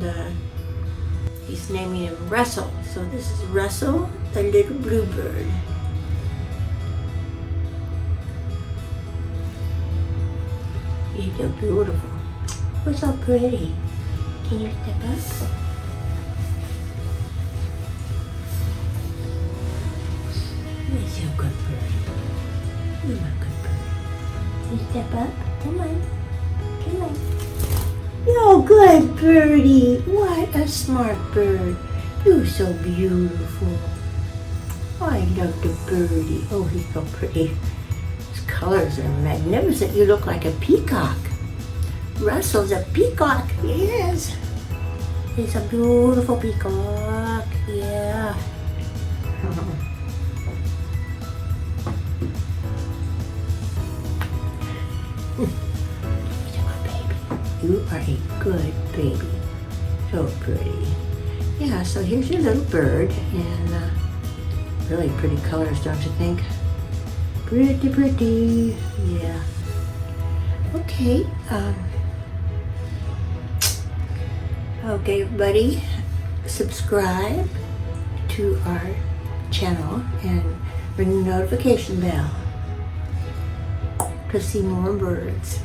and he's naming him Russell. So this is Russell, the little bluebird. He's so beautiful. You're so pretty. Can you step up? You're so good bird. You're a good bird. Can you step up? Come on. Come on. You're good birdie. What a smart bird. You're so beautiful. I love the birdie. Oh, he's so pretty. His colors are magnificent. You look like a peacock. Russell's a peacock. Yes. He's a beautiful peacock. Yeah. You are a good baby. So pretty. Yeah, so here's your little bird, and really pretty colors, don't you think? Pretty, pretty. Yeah. Okay. Okay, everybody, subscribe to our channel and ring the notification bell to see more birds.